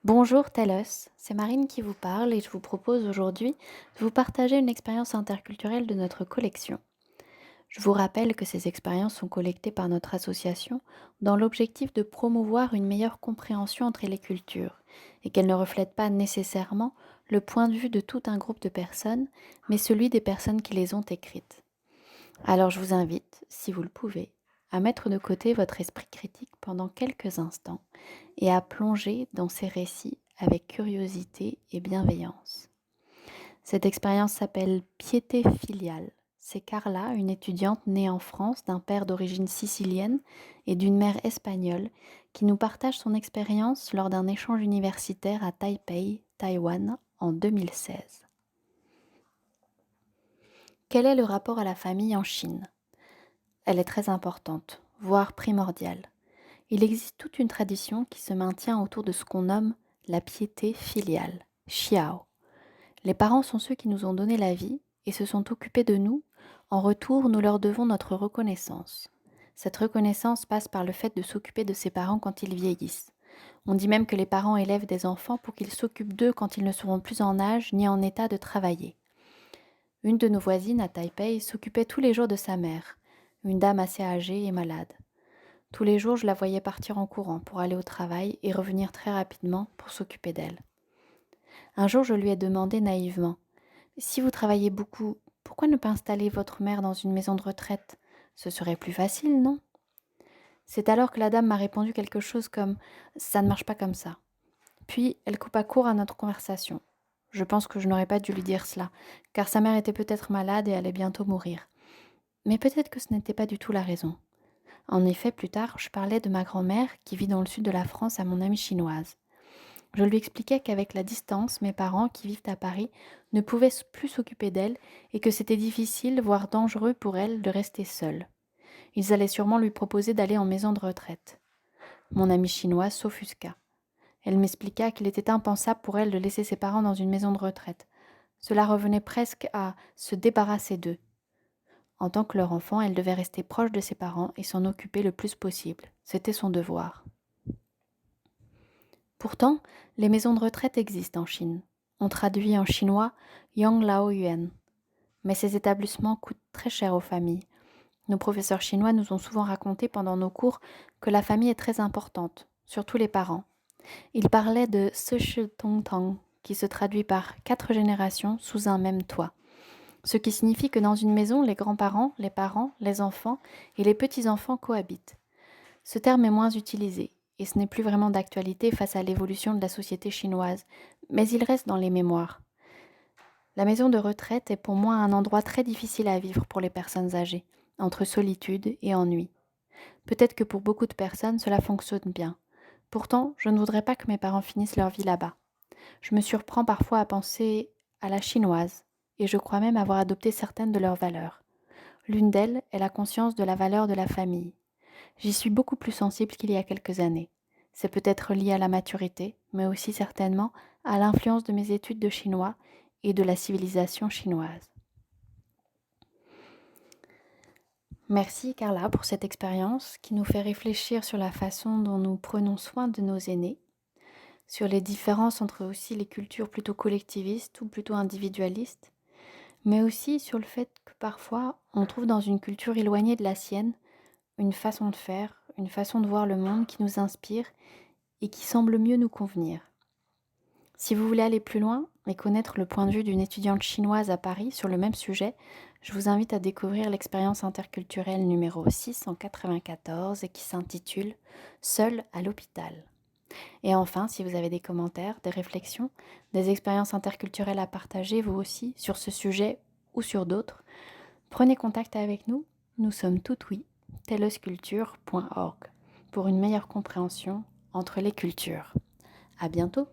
Bonjour Telos, c'est Marine qui vous parle et je vous propose aujourd'hui de vous partager une expérience interculturelle de notre collection. Je vous rappelle que ces expériences sont collectées par notre association dans l'objectif de promouvoir une meilleure compréhension entre les cultures et qu'elles ne reflètent pas nécessairement le point de vue de tout un groupe de personnes, mais celui des personnes qui les ont écrites. Alors je vous invite, si vous le pouvez, à mettre de côté votre esprit critique pendant quelques instants et à plonger dans ces récits avec curiosité et bienveillance. Cette expérience s'appelle Piété filiale. C'est Carla, une étudiante née en France d'un père d'origine sicilienne et d'une mère espagnole, qui nous partage son expérience lors d'un échange universitaire à Taipei, Taïwan, en 2016. Quel est le rapport à la famille en Chine? Elle est très importante, voire primordiale. Il existe toute une tradition qui se maintient autour de ce qu'on nomme la piété filiale, Xiao. Les parents sont ceux qui nous ont donné la vie et se sont occupés de nous. En retour, nous leur devons notre reconnaissance. Cette reconnaissance passe par le fait de s'occuper de ses parents quand ils vieillissent. On dit même que les parents élèvent des enfants pour qu'ils s'occupent d'eux quand ils ne seront plus en âge ni en état de travailler. Une de nos voisines à Taipei s'occupait tous les jours de sa mère, une dame assez âgée et malade. Tous les jours, je la voyais partir en courant pour aller au travail et revenir très rapidement pour s'occuper d'elle. Un jour, je lui ai demandé naïvement: si vous travaillez beaucoup, pourquoi ne pas installer votre mère dans une maison de retraite? Ce serait plus facile, non? C'est alors que la dame m'a répondu quelque chose comme: ça ne marche pas comme ça. Puis, elle coupa court à notre conversation. Je pense que je n'aurais pas dû lui dire cela, car sa mère était peut-être malade et allait bientôt mourir. Mais peut-être que ce n'était pas du tout la raison. En effet, plus tard, je parlais de ma grand-mère qui vit dans le sud de la France à mon amie chinoise. Je lui expliquais qu'avec la distance, mes parents, qui vivent à Paris, ne pouvaient plus s'occuper d'elle et que c'était difficile, voire dangereux pour elle de rester seule. Ils allaient sûrement lui proposer d'aller en maison de retraite. Mon amie chinoise s'offusqua. Elle m'expliqua qu'il était impensable pour elle de laisser ses parents dans une maison de retraite. Cela revenait presque à se débarrasser d'eux. En tant que leur enfant, elle devait rester proche de ses parents et s'en occuper le plus possible. C'était son devoir. Pourtant, les maisons de retraite existent en Chine. On traduit en chinois Yanglao Yuan. Mais ces établissements coûtent très cher aux familles. Nos professeurs chinois nous ont souvent raconté pendant nos cours que la famille est très importante, surtout les parents. Ils parlaient de Seshi Tongtang, qui se traduit par 4 générations sous un même toit. Ce qui signifie que dans une maison, les grands-parents, les parents, les enfants et les petits-enfants cohabitent. Ce terme est moins utilisé, et ce n'est plus vraiment d'actualité face à l'évolution de la société chinoise, mais il reste dans les mémoires. La maison de retraite est pour moi un endroit très difficile à vivre pour les personnes âgées, entre solitude et ennui. Peut-être que pour beaucoup de personnes, cela fonctionne bien. Pourtant, je ne voudrais pas que mes parents finissent leur vie là-bas. Je me surprends parfois à penser à la chinoise, et je crois même avoir adopté certaines de leurs valeurs. L'une d'elles est la conscience de la valeur de la famille. J'y suis beaucoup plus sensible qu'il y a quelques années. C'est peut-être lié à la maturité, mais aussi certainement à l'influence de mes études de chinois et de la civilisation chinoise. Merci Carla pour cette expérience qui nous fait réfléchir sur la façon dont nous prenons soin de nos aînés, sur les différences entre aussi les cultures plutôt collectivistes ou plutôt individualistes, mais aussi sur le fait que parfois on trouve dans une culture éloignée de la sienne une façon de faire, une façon de voir le monde qui nous inspire et qui semble mieux nous convenir. Si vous voulez aller plus loin et connaître le point de vue d'une étudiante chinoise à Paris sur le même sujet, je vous invite à découvrir l'expérience interculturelle numéro 694 et qui s'intitule Seul à l'hôpital. Et enfin, si vous avez des commentaires, des réflexions, des expériences interculturelles à partager vous aussi sur ce sujet ou sur d'autres, prenez contact avec nous. Nous sommes tout oui, telosculture.org, pour une meilleure compréhension entre les cultures. À bientôt!